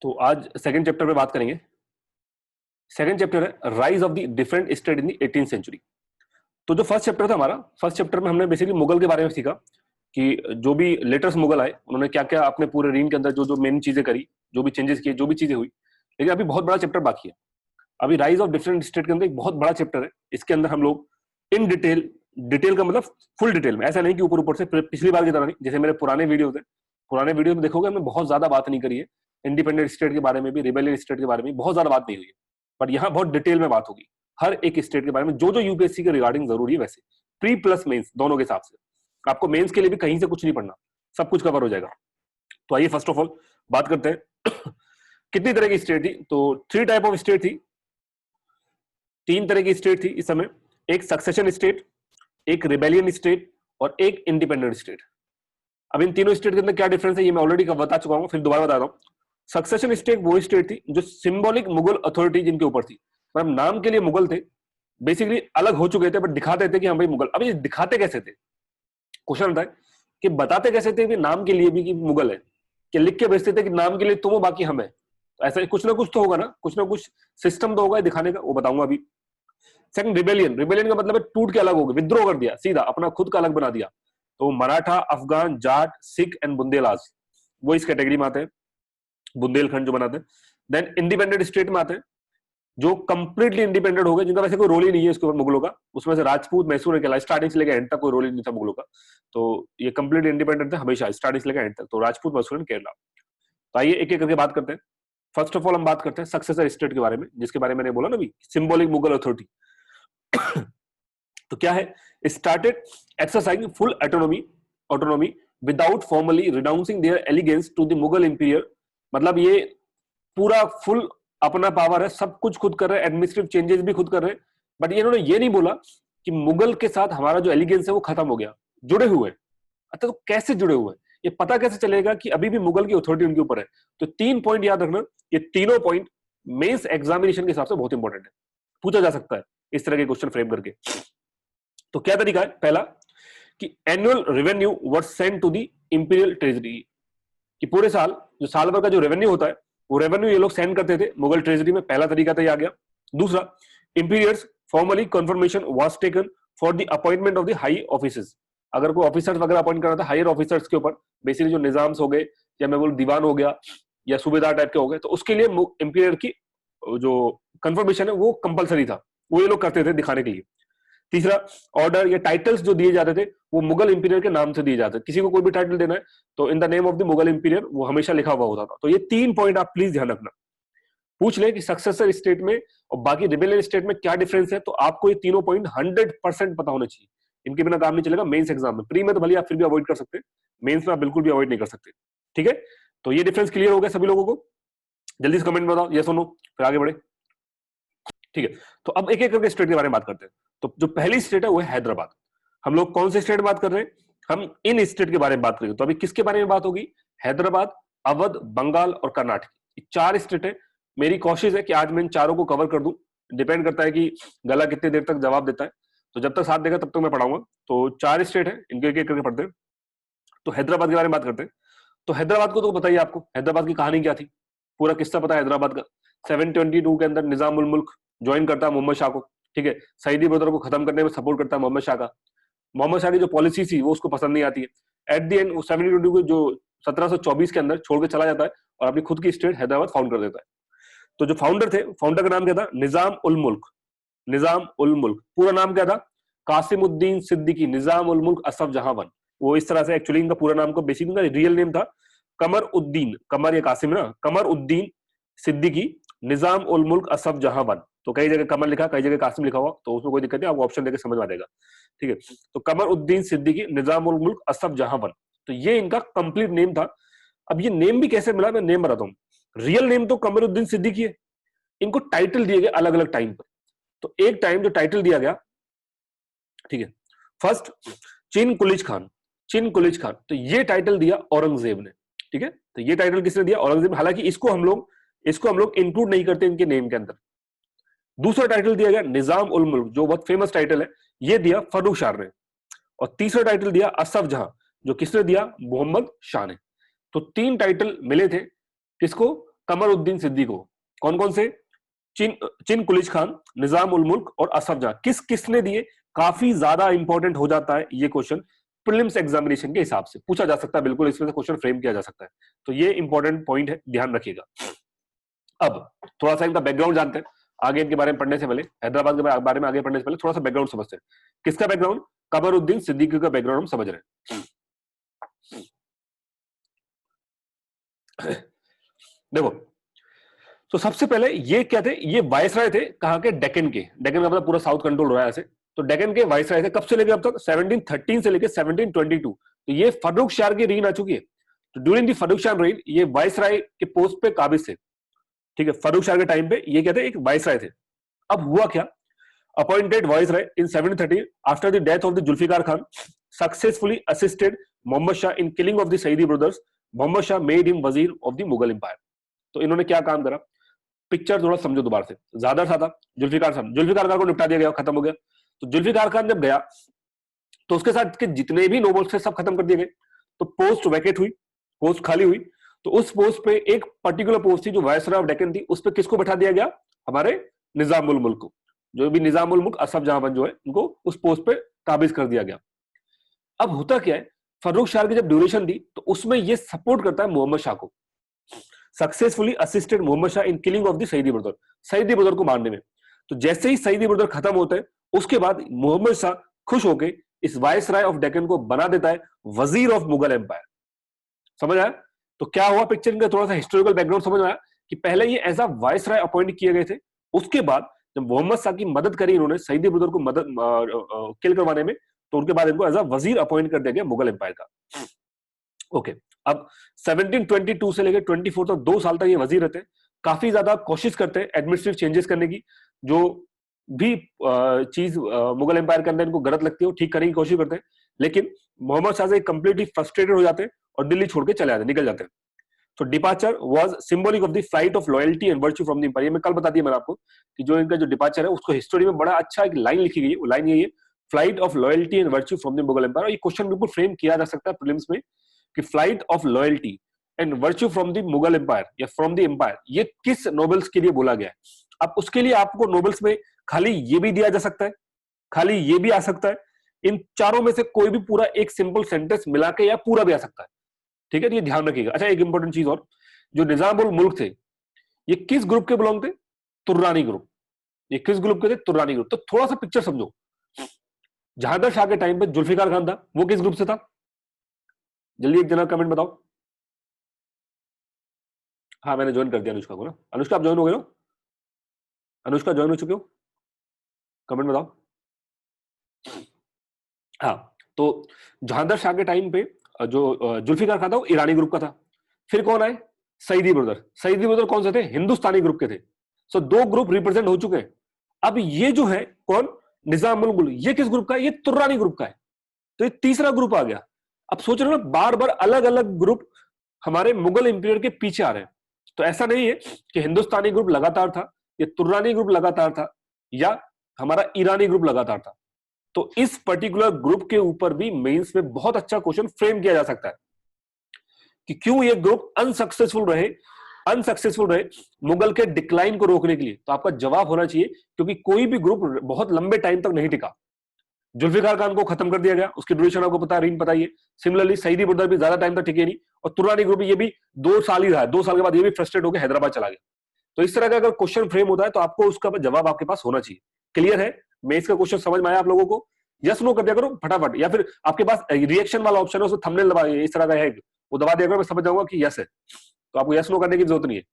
तो आज second chapter पे बात करेंगे। सेकंड चैप्टर है rise of the different state in the 18th century. तो जो फर्स्ट चैप्टर था हमारा, फर्स्ट चैप्टर में हमने बेसिकली मुगल के बारे में सीखा कि जो भी लेटेस्ट मुगल आए उन्होंने क्या क्या अपने पूरे रीन के अंदर जो जो मेन चीजें करी, जो भी चेंजेस किए, जो भी चीजें हुई। लेकिन अभी बहुत बड़ा चैप्टर बाकी है। अभी राइज ऑफ डिफरेंट स्टेट के अंदर एक बहुत बड़ा चैप्टर है। इसके अंदर हम लोग इन डिटेल, डिटेल का मतलब फुल डिटेल में, ऐसा नहीं कि ऊपर ऊपर से, पिछली बार की तरह नहीं। जैसे मेरे पुराने वीडियो थे, पुराने वीडियो में देखोगे हमने बहुत ज्यादा बात नहीं करी है इंडिपेंडेंट स्टेट के बारे में भी, रिबेलियन स्टेट के बारे में बहुत ज्यादा बात नहीं हुई है। बट यहाँ बहुत डिटेल में बात होगी हर एक स्टेट के बारे में, जो जो यूपीएससी के रिगार्डिंग जरूरी है। वैसे प्री प्लस मेंस दोनों के हिसाब से आपको मेंस के लिए भी कहीं से कुछ नहीं पढ़ना, सब कुछ कवर हो जाएगा। तो आइए फर्स्ट ऑफ ऑल बात करते हैं कितनी तरह की स्टेट थी। तो 3 टाइप ऑफ स्टेट थी, 3 तरह की स्टेट थी इस समय। एक सक्सेशन स्टेट, एक रिबेलियन स्टेट और एक इंडिपेंडेंट स्टेट। अब इन तीनों स्टेट के अंदर क्या डिफरेंस है ये मैं ऑलरेडी बता चुका हूं, फिर दोबारा बता रहा हूं। सक्सेशन स्टेट वो स्टेट थी जो सिंबॉलिक मुगल अथॉरिटी जिनके ऊपर थी, मतलब नाम के लिए मुगल थे, बेसिकली अलग हो चुके थे, बट दिखाते थे कि हाँ भाई मुगल। अब ये दिखाते कैसे थे, क्वेश्चन आता है कि बताते कैसे थे कि नाम के लिए भी कि मुगल है, कि लिख के भेजते थे कि नाम के लिए तुम हो बाकी हम है। तो ऐसा कुछ ना कुछ तो होगा ना कुछ सिस्टम तो होगा दिखाने का, वो बताऊंगा अभी। सेकंड रिबेलियन, रिबेलियन का मतलब है टूट के अलग हो गए, विद्रोह कर दिया, सीधा अपना खुद का अलग बना दिया। तो मराठा, अफगान, जाट, सिख एंड बुंदेलाज वो इस कैटेगरी में आते हैं, बुंदेलखंड जो बनाते हैं। देन इंडिपेंडेंट स्टेट में आते हैं जो कंप्लीटली इंडिपेंडेंट हो गए, जिनका वैसे कोई रोल ही नहीं है इसके ऊपर मुगलों का। उसमें से राजपूत, मैसूर के स्टार्टिंग से लेकर एंड तक कोई रोल ही नहीं था मुगलों का। तो ये कंप्लीट इंडिपेंडेंट थे हमेशा, स्टार्टिंग से लेकर एंड तक। तो राजपूत, मैसूर, केरला। तो आइए एक एक करके बात करते हैं। फर्स्ट ऑफ ऑल हम बात करते हैं सक्सेसर स्टेट के बारे में, जिसके बारे में मैंने बोला ना अभी, सिंबॉलिक मुगल अथॉरिटी। तो क्या है, started exercising full autonomy without formally renouncing their allegiance to the Mughal imperial. मतलब ये पूरा फुल अपना पावर है, सब कुछ खुद कर रहे हैं, एडमिनिस्ट्रेटिव चेंजेस भी खुद कर रहे हैं। बट ये इन्होंने ये नहीं बोला कि मुगल के साथ हमारा जो एलिगेंस है वो खत्म हो गया, जुड़े हुए। अच्छा, तो कैसे जुड़े हुए हैं, ये पता कैसे चलेगा कि अभी भी मुगल की अथॉरिटी उनके ऊपर है। तो 3 पॉइंट याद रखना, ये तीनों पॉइंट मेंस एग्जामिनेशन के हिसाब से बहुत इंपॉर्टेंट है, पूछा जा सकता है इस तरह के क्वेश्चन फ्रेम करके। तो क्या तरीका है, पहला कि annual revenue was sent to the imperial treasury, कि पूरे साल जो साल भर का जो रेवेन्यू होता है वो रेवेन्यू ये लोग सेंड करते थे मुगल ट्रेजरी में। पहला तरीका तो ये आ गया। दूसरा, emperor's formally confirmation was taken for the appointment of the high officers. अगर कोई ऑफिसर्स वगैरह अपॉइंट करना था हायर ऑफिसर्स के ऊपर, बेसिकली जो निजाम्स हो गए, या मैं बोलूं दीवान हो गया, या सूबेदार टाइप के हो गए, तो उसके लिए इंपीरियर की जो कंफर्मेशन है वो कंपलसरी था, वो ये लोग करते थे दिखाने के लिए। तीसरा, ऑर्डर या टाइटल्स जो दिए जाते थे वो मुगल इंपीरियर के नाम से दिए जाते थे। किसी को कोई भी टाइटल देना है तो in the name of the Mughal imperial वो हमेशा लिखा हुआ होता था। तो ये 3 पॉइंट आप प्लीज ध्यान रखना। पूछ ले कि सक्सेसर स्टेट में और बाकी रिबेलियन स्टेट में क्या डिफरेंस है, तो आपको ये तीनों पॉइंट 100% पता होने चाहिए। इनके बिना काम नहीं चलेगा मेंस एग्जाम में। प्री में तो भले आप फिर भी अवॉइड कर सकते हैं, मेंस में आप बिल्कुल भी अवॉइड नहीं कर सकते। ठीक है, तो ये डिफरेंस क्लियर हो गया सभी लोगों को? जल्दी से कमेंट में बताओ, यस और नो, फिर आगे बढ़े। ठीक है, तो अब एक एक करके स्टेट के बारे में बात करते हैं। तो जो पहली स्टेट है वो है हैदराबाद। हम लोग कौन से स्टेट बात कर रहे हैं, हम इन स्टेट के बारे में बात करेंगे। तो अभी किसके बारे में बात होगी, हैदराबाद, अवध, बंगाल और कर्नाटक, ये 4 स्टेट है। मेरी कोशिश है कि आज मैं इन चारों को कवर कर दूं। डिपेंड करता है कि गला कितनी देर तक जवाब देता है, तो जब तक साथ देगा तब तक मैं पढ़ाऊंगा। तो 4 स्टेट है, इनके एक एक करके पढ़ते हैं। तो हैदराबाद के बारे में बात करते हैं। तो हैदराबाद को तो बताइए, आपको हैदराबाद की कहानी क्या थी, पूरा किस्सा पता है हैदराबाद का। 722 के अंदर निजाम उल मुल्क ज्वाइन करता है मोहम्मद शाह को। ठीक है, सईदी ब्रदर को खत्म करने में सपोर्ट करता है मोहम्मद शाह का। मोहम्मद शाह की जो पॉलिसी थी वो उसको पसंद नहीं आती है। एट द एंड 722 को जो 1724 के अंदर छोड़ के चला जाता है और अपनी खुद की स्टेट हैदराबाद फाउंड कर देता है। तो जो फाउंडर थे, फाउंडर का नाम क्या था, निजाम उल मुल्क। निजाम उल मुल्क पूरा नाम क्या था, कासिमुद्दीन सिद्दीकी निजाम उल मुल्क असफ जहां वन। वो इस तरह से एक्चुअली इनका पूरा नाम को बेसिकली इनका रियल नेम था कमर उद्दीन, कमर या कासिम ना, कमर उद्दीन सिद्दीकी निजाम उल मुल्क असफ जहां वन। तो कई जगह कमर लिखा, कई जगह कासिम लिखा हुआ, तो उसमें कोई दिक्कत नहीं, आपको ऑप्शन देकर समझ में आ जाएगा। ठीक है, तो कमर उद्दीन सिद्दीकी निजाम उल मुल्क असफ जहां वन, तो ये इनका कंप्लीट नेम था। अब ये नेम भी कैसे मिला, मैं नेम बताता हूँ। रियल नेम तो कमर उद्दीन सिद्दीकी है, इनको टाइटल दिए गए अलग अलग टाइम पर। तो एक टाइम जो टाइटल दिया गया, ठीक है, फर्स्ट चिन कुलिज खान, चिन कुलिज खान, तो ये टाइटल दिया औरंगजेब ने। ठीक है, तो ये टाइटल किसने दिया, औरंगजेब। हालांकि इसको हम लोग इंक्लूड नहीं करते इनके नेम के अंदर। दूसरा टाइटल दिया गया निजाम उल मुल्क, जो बहुत फेमस टाइटल है, ये दिया फर्रुखार ने। और तीसरा टाइटल दिया असफ जहां, जो किसने दिया, मोहम्मद शाह ने। तो 3 टाइटल मिले थे किसको, कमरुद्दीन सिद्दीकी को। कौन कौन से? चिन कुलिच खान, निजाम उल मुल्क और असफ जहां। किस किसने दिए? काफी ज्यादा इंपॉर्टेंट हो जाता है ये क्वेश्चन प्रीलिम्स एग्जामिनेशन के हिसाब से पूछा जा सकता है, बिल्कुल इसमें से क्वेश्चन फ्रेम किया जा सकता है, तो ये इंपॉर्टेंट पॉइंट है, ध्यान रखिएगा। अब थोड़ा सा इनका बैकग्राउंड जानते हैं आगे, इनके बारे में पढ़ने से पहले, हैदराबाद के बारे में आगे पढ़ने से पहले थोड़ा सा बैकग्राउंड समझते हैं। किसका बैकग्राउंड? कमरुद्दीन सिद्दीकी का बैकग्राउंड हम समझ रहे हैं। देखो, तो सबसे पहले ये क्या थे? ये वायसराय थे, कहां के? डेक्कन के। डेक्कन का मतलब पूरा साउथ कंट्रोल हो रहा है ऐसे, तो डेक्कन के वायसराय थे। कब से लेकर अब तक? 1713 से लेकर 1722। तो ये फर्रुखशाह की रीन आ चुकी है। तो ड्यूरिंग दी फर्रुखशाह रीन ये वायसराय के पोस्ट पे काबिज थे, ठीक है। फर्रुखशाह के टाइम पे ये क्या थे? एक वायसराय थे। अब हुआ क्या? Appointed viceroy in 1713 after the death of the Zulfiqar Khan successfully assisted Mohammad Shah in killing of the Sayyid brothers. Mohammad Shah made him wazir of the Mughal empire. तो इन्होंने क्या काम करा? पिक्चर थोड़ा समझो दोबारा से, ज्यादा था। जुल्फिकार खान को निपटा दिया गया, खत्म हो गया। तो जुल्फिकार खान जब गया तो उसके साथ के जितने भी नोबल्स थे सब खत्म कर दिए गए। तो पोस्ट वैकेट हुई, पोस्ट खाली हुई। तो उस पोस्ट पे एक पर्टिकुलर पोस्ट थी जो वायसराय ऑफ डेक्कन थी, उस पे किसको बैठा दिया गया? हमारे निजाम उल मुल्क को। जो भी निजाम उल मुल्क असफ जहां जो है उनको उस पोस्ट पे काबिज कर दिया गया। अब होता क्या है, फर्रुखशाह की जब ड्यूरेशन थी तो उसमें ये सपोर्ट करता है मोहम्मद शाह को, successfully assisted Mohammad Shah in killing of the Sayyid brother, Sayyid brother को मारने में। तो जैसे ही सईदी ब्रदर खत्म होते हैं उसके बाद मोहम्मद शाह खुश होकर इस वायसराय ऑफ डेक्कन को बना देता है वजीर ऑफ मुगल एम्पायर। समझ आया? तो क्या हुआ पिक्चर का थोड़ा सा हिस्टोरिकल बैकग्राउंड समझ आया कि पहले ये एज अ वायसराय अपॉइंट किए गए थे, उसके बाद जब मोहम्मद शाह की मदद करी इन्होंने सईदी ब्रदर को मदद किल करवाने में, तो उनके बाद इनको एज अ वजीर अपॉइंट कर दिया गया मुगल एम्पायर का। ओके, अब 1722 से लेकर 24 तक 2 साल तक ये वजीर रहते हैं। काफी ज्यादा कोशिश करते हैं एडमिनिस्ट्रेटिव चेंजेस करने की, जो भी चीज मुगल एम्पायर के अंदर इनको गलत लगती है वो ठीक करने की कोशिश करते हैं। लेकिन मोहम्मद शाह से कंप्लीटली फ्रस्ट्रेटेड हो जाते हैं और दिल्ली छोड़ के चले जाते हैं, निकल जाते हैं। तो departure was symbolic of the flight of loyalty and virtue from the empire. मैं कल बता दिया मैंने आपको कि जो इनका जो डिपार्चर है उसको हिस्ट्री में बड़ा अच्छा एक लाइन लिखी गई है, वो लाइन यही है, flight of loyalty and virtue from the Mughal empire. ये क्वेश्चन बिल्कुल फ्रेम किया जा सकता है प्रीलिम्स में कि flight of loyalty and virtue from the Mughal empire या फ्रॉम द एम्पायर ये किस नोबल्स के लिए बोला गया है। अब उसके लिए आपको नोबल्स में खाली ये भी दिया जा सकता है, खाली ये भी आ सकता है, इन चारों में से कोई भी पूरा एक सिंपल सेंटेंस मिला के या पूरा भी आ सकता है, ठीक है। ये ध्यान रखिएगा। अच्छा, एक इंपॉर्टेंट चीज और, जो निजाम उल मुल्क थे ये किस ग्रुप के बिलोंग थे? तुर्रानी ग्रुप। ये किस ग्रुप के थे? तुर्रानी ग्रुप। तो थोड़ा सा पिक्चर समझो, जहांगीर शाह के टाइम पे जुल्फिकार खान था, वो किस ग्रुप से था? जल्दी एक जना कमेंट बताओ। हाँ, मैंने ज्वाइन कर दिया अनुष्का को ना। अनुष्का आप ज्वाइन हो गए ना? अनुष्का ज्वाइन हो चुके हो? कमेंट बताओ। हाँ, तो जहांगीर शाह के टाइम पे जो जुल्फिकार खान था वो ईरानी ग्रुप का था। फिर कौन आए? सईदी ब्रदर। सईदी ब्रदर कौन से थे? हिंदुस्तानी ग्रुप के थे। सो 2 ग्रुप रिप्रेजेंट हो चुके हैं। अब ये जो है कौन? निजाम उल मुल्क, ये किस ग्रुप का है? ये तुर्रानी ग्रुप का है। तो ये तीसरा ग्रुप आ गया। अब सोच रहे हो ना, बार बार अलग अलग ग्रुप हमारे मुगल इंपीरियर के पीछे आ रहे हैं। तो ऐसा नहीं है कि हिंदुस्तानी ग्रुप लगातार था, ये तुर्रानी ग्रुप लगातार था, या हमारा ईरानी ग्रुप लगातार था। तो इस पर्टिकुलर ग्रुप के ऊपर भी मेंस में बहुत अच्छा क्वेश्चन फ्रेम किया जा सकता है कि क्यों ये ग्रुप अनसक्सेसफुल रहे मुगल के डिक्लाइन को रोकने के लिए। तो आपका जवाब होना चाहिए क्योंकि कोई भी ग्रुप बहुत लंबे टाइम तक नहीं टिका। जुल्फिकार खान को खत्म कर दिया गया, उसकी ड्यूरेशन आपको पता है, रीन पता ही है। सिमिलरली सईदी ब्रदर भी ज्यादा टाइम तक टिके नहीं, और तुर्रानी ग्रुप ये भी 2 साल ही रहा है। 2 साल के बाद ये भी फ्रस्ट्रेट होकर हैदराबाद चला गया। तो इस तरह का अगर क्वेश्चन फ्रेम होता है तो आपको उसका जवाब आपके पास होना चाहिए। क्लियर है? मैं इसका क्वेश्चन समझ में आया आप लोगों को? यस नो कर दिया करो फटाफट, या फिर आपके पास रिएक्शन वाला ऑप्शन है उसमें थंबनेल दबा, इस तरह का है वो दबा दिया करो, मैं समझ जाऊंगा कि यस है। तो आपको यस नो करने की जरूरत नहीं है,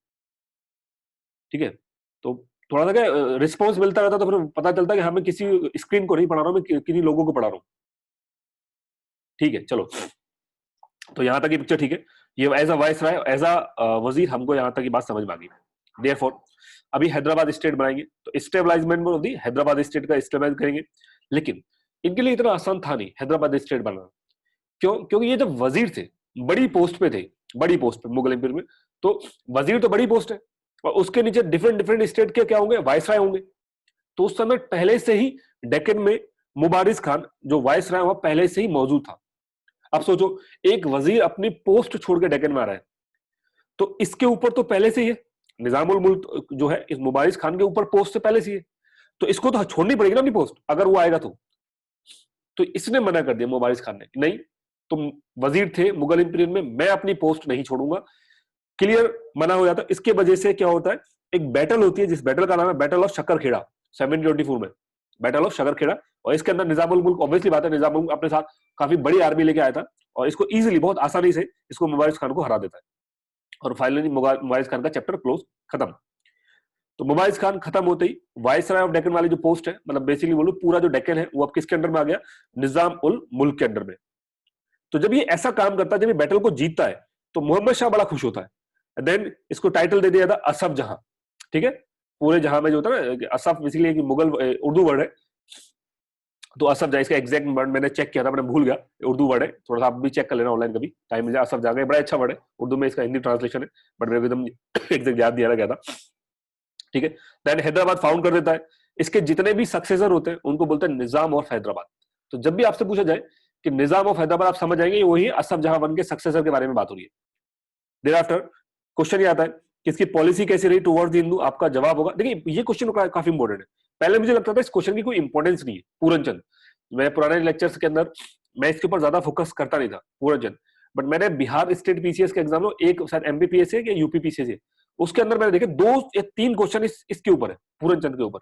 ठीक है। तो थोड़ा सा क्या रिस्पॉन्स मिलता रहता तो फिर पता चलता कि हाँ, मैं किसी स्क्रीन को नहीं पढ़ा रहा हूं, मैं किन्हीं लोगों को पढ़ा रहा हूं, ठीक है। चलो, तो यहां तक की पिक्चर ठीक है। ये as a viceroy, as a wazir, हमको यहां तक की बात समझ में आ गई। देयरफॉर अभी हैदराबाद स्टेट बनाएंगे तो establishment of the Hyderabad state का स्टेबलाइज करेंगे। लेकिन इनके लिए इतना आसान था नहीं हैदराबाद स्टेट बनाना। क्यों? क्योंकि ये जब वजीर थे, बड़ी पोस्ट पे थे, बड़ी पोस्ट पे मुगल एम्पायर में, तो वजीर तो बड़ी पोस्ट है और उसके नीचे डिफरेंट डिफरेंट स्टेट के क्या होंगे? वाइसराय होंगे। तो उस समय पहले से ही डेक्कन में मुबारिज खान जो वाइसराय हुआ पहले से ही मौजूद था। अब सोचो, एक वजीर अपनी पोस्ट छोड़ के डेक्कन में आ रहा है, तो इसके ऊपर तो पहले से ही है, निजामुल मुल्क जो है इस मुबारिज खान के ऊपर पोस्ट से पहले से ही है, तो इसको तो छोड़नी पड़ेगी ना अपनी पोस्ट अगर वो आएगा तो इसने मना कर दिया मुबारिज खान ने, नहीं तुम वजीर थे मुगल इंपीरियल में, मैं अपनी पोस्ट नहीं छोड़ूंगा, क्लियर मना हो जाता। इसके वजह से क्या होता है, एक बैटल होती है जिस बैटल का नाम है बैटल ऑफ शकरखेड़ा 1724 में, बैटल ऑफ शकरखेड़ा, और इसके अंदर निजामुल मुल्क, ऑब्वियसली बात है निजामुल मुल्क अपने साथ काफी बड़ी आर्मी लेके आया था और इसको इजीली बहुत आसानी से इसको मुबारिज खान को हरा देता है और फाइनली मुबारिज खान का चैप्टर क्लोज खत्म। तो मुबारिज खान खत्म होते ही वायसराय ऑफ डेक्कन वाली जो पोस्ट है, मतलब बेसिकली बोलूं पूरा जो डेक्कन है वो अब किसके अंडर में आ गया, निजाम उल मुल्क के अंडर में। तो जब ये ऐसा काम करता है, जब ये बैटल को जीतता है तो मोहम्मद शाह बड़ा खुश होता है, देन इसको टाइटल दे दिया था असफ जहां, ठीक है, पूरे जहां में जो होता है ना असफ बेसिकली एक मुगल उर्दू वर्ड है, तो असफ जहां इसका एग्जैक्ट वर्ड मैंने चेक किया था, मैंने भूल गया, उर्दू वर्ड है, थोड़ा सा आप भी चेक कर लेना ऑनलाइन कभी टाइम मिले, असफ जहां बड़ा अच्छा वर्ड है उर्दू में, इसका हिंदी ट्रांसलेशन है बट मेरे को एकदम एग्जैक्ट याद दिया गया था, ठीक है। देन हैदराबाद फाउंड कर देता है, इसके जितने भी सक्सेसर होते हैं उनको बोलते हैं निजाम ऑफ हैदराबाद। तो जब भी आपसे पूछा जाए कि निजाम ऑफ हैदराबाद, आप समझ जाएंगे वही असफ जहां वन के सक्सेसर के बारे में बात हो रही है। देयर आफ्टर क्वेश्चन ये आता है कि इसकी पॉलिसी कैसी रही टुवर्ड्स द हिंदू, आपका जवाब होगा, देखिए ये क्वेश्चन काफी इंपॉर्टेंट है, पहले मुझे लगता था इस क्वेश्चन की कोई इंपॉर्टेंस नहीं है पूरनचंद, मैं पुराने लेक्चर्स के अंदर मैं इसके ऊपर ज्यादा फोकस करता नहीं था पूरनचंद, बट मैंने बिहार स्टेट पीसीएस के एग्जाम में एक शायद एमपीपीएस है या यूपीपीसीएस है, उसके अंदर मैंने देखे 2 या 3 क्वेश्चन इसके ऊपर है, पूरनचंद के ऊपर,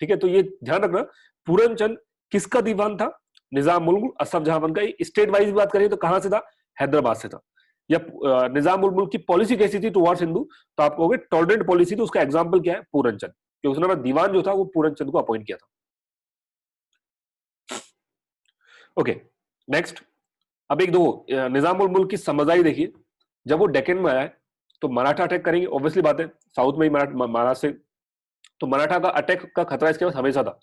ठीक है। तो ये ध्यान रखना, पूरनचंद किसका दीवान था, निजाम उल मुल्क असफ जहां वन का। स्टेट वाइज बात करें तो कहां से था, हैदराबाद से था। या निजाम उल मुल्क की पॉलिसी कैसी थी टुवर्ड्स हिंदू, तो आप कहोगे टॉलरेंट पॉलिसी, तो उसका एग्जांपल क्या है, पूरनचंद, क्योंकि उसने अपना दीवान जो था वो पूरनचंद को अपॉइंट किया था। ओके नेक्स्ट, अब एक दो निजाम उल मुल्क की समझदारी देखिए, जब वो डेक्कन में आया है तो मराठा अटैक करेंगे, ऑब्वियसली बात है साउथ में ही महाराष्ट्र से, तो मराठा का अटैक का खतरा इसके पास हमेशा था।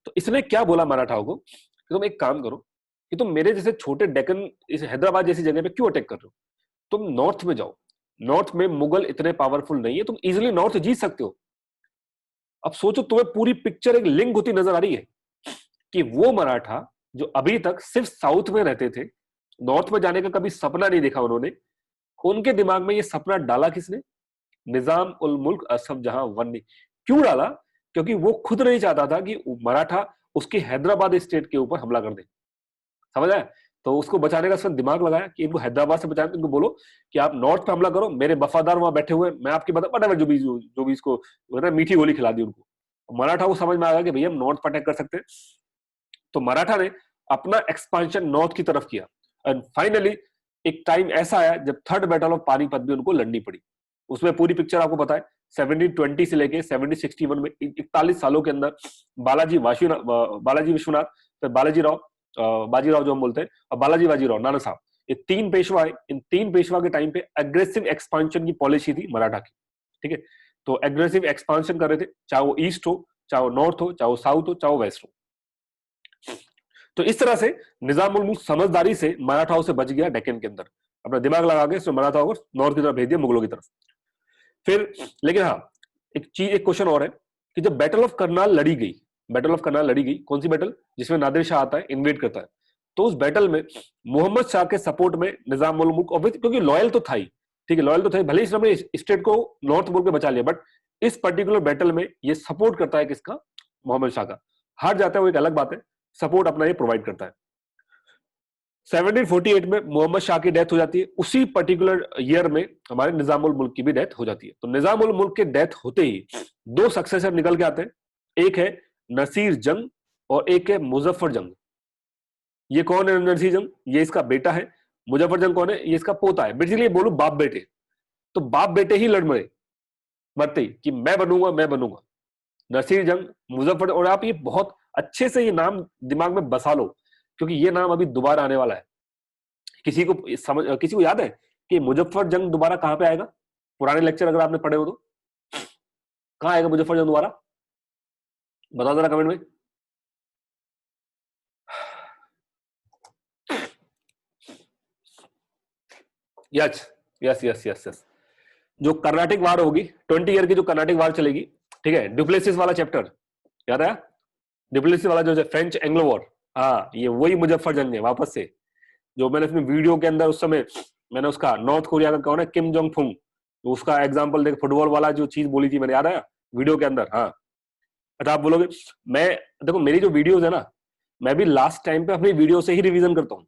तो इसने क्या बोला मराठाओं को कि तुम एक काम करो कि तुम मेरे जैसे छोटे डेक्कन इस हैदराबाद जैसी जगह पे क्यों अटैक कर रहे हो, तुम नॉर्थ में जाओ, नॉर्थ में मुगल इतने पावरफुल नहीं है, तुम इजिली नॉर्थ जीत सकते हो। अब सोचो तुम्हें पूरी पिक्चर एक लिंक होती नजर आ रही है कि वो मराठा जो अभी तक सिर्फ साउथ में रहते थे, नॉर्थ में जाने का कभी सपना नहीं देखा उन्होंने, उनके दिमाग में ये सपना डाला किसने, निजाम उल मुल्क असफ जहां वन ने। क्यों डाला, क्योंकि वो खुद नहीं चाहता था कि मराठा उसके हैदराबाद स्टेट के ऊपर हमला कर दे, समझ आया। तो उसको बचाने का उसने दिमाग लगाया कि इनको हैदराबाद से बचाने, इनको बोलो कि आप नॉर्थ पे हमला करो, मेरे वफादार वहां बैठे हुए, मैं आपकी बता जो भी इसको मीठी गोली खिला दी उनको। मराठा को समझ में आ गया कि भैया हम नॉर्थ पर अटैक कर सकते हैं, तो मराठा ने अपना एक्सपांशन नॉर्थ की तरफ किया एंड फाइनली एक टाइम ऐसा आया जब थर्ड बैटल ऑफ पानीपत भी उनको लड़नी पड़ी। उसमें पूरी पिक्चर आपको पता है, 1720 से लेके 1761 में 41 सालों के अंदर बालाजी विश्वनाथ, फिर बाजीराव जो हम बोलते हैं, और बालाजी बाजीराव नाना साहब, ये 3 पेशवा है। इन 3 पेशवा के टाइम पे एग्रेसिव एक्सपांशन की पॉलिसी थी मराठा की, ठीक है। तो एग्रेसिव एक्सपांशन कर रहे थे, चाहे वो ईस्ट हो, चाहे वो नॉर्थ हो, चाहे वो साउथ हो, चाहे वो वेस्ट हो। तो इस तरह से निजाम उल मुल्क समझदारी से मराठाओं से बच गया डेक्कन के अंदर, अपना दिमाग लगा के उसने मराठाओं को नॉर्थ की तरफ भेज दिया, मुगलों की तरफ। फिर लेकिन हाँ एक क्वेश्चन और है कि जब बैटल ऑफ करनाल लड़ी गई, बैटल ऑफ करनाल लड़ी गई, कौन सी बैटल, जिसमें नादिर शाह आता है, इन्वेड करता है, तो उस बैटल में मोहम्मद शाह के सपोर्ट में निजाम उल मुल्क, क्योंकि लॉयल तो था ही, ठीक है, लॉयल तो था, भले ही इसने स्टेट को नॉर्थ बोल के बचा लिया, बट इस पर्टिकुलर बैटल में ये सपोर्ट करता है किसका, मोहम्मद शाह का। हार जाता है वो एक अलग बात है, सपोर्ट अपना ये प्रोवाइड करता है। 1748 में मोहम्मद शाह की डेथ हो जाती है, उसी पर्टिकुलर ईयर में हमारे निजाम उल मुल्क की भी डेथ हो जाती है। तो निजाम उल मुल्क के डेथ होते ही 2 सक्सेसर निकल के आते हैं, एक है नसीर जंग और एक है मुजफ्फर जंग। ये कौन है नसीर जंग, ये इसका बेटा है। मुजफ्फर जंग कौन है, ये इसका पोता है। बेसिकली बोलूं बाप बेटे, तो बाप बेटे ही लड़ मरते ही कि मैं बनूंगा। नसीर जंग, मुजफ्फर, और आप ये बहुत अच्छे से ये नाम दिमाग में बसा लो, क्योंकि ये नाम अभी दोबारा आने वाला है। किसी को याद है कि मुजफ्फर जंग दोबारा कहां पे आएगा, पुराने लेक्चर अगर आपने पढ़े हो तो कहां आएगा मुजफ्फर जंग दोबारा, बताओ जरा कमेंट में। Yes yes yes yes yes, जो कर्नाटिक वार होगी 20 ईयर की, जो कर्नाटिक वार चलेगी, ठीक है, डुप्लेसिस वाला चैप्टर याद है, डुप्लेसिस वाला जो फ्रेंच एंग्लो वॉर, हाँ ये वही मुजफ्फर जंग है वापस से, जो मैंने अपनी वीडियो के अंदर उस समय मैंने उसका नॉर्थ कोरिया का कौन है, किम जोंग फुंग, तो उसका एग्जाम्पल देख, फुटबॉल वाला जो चीज बोली थी मैंने, याद आया वीडियो के अंदर? हाँ। अच्छा आप बोलोगे, मैं देखो मेरी जो वीडियोस है ना, मैं भी लास्ट टाइम पे अपनी वीडियो से ही रिवीजन करता हूँ,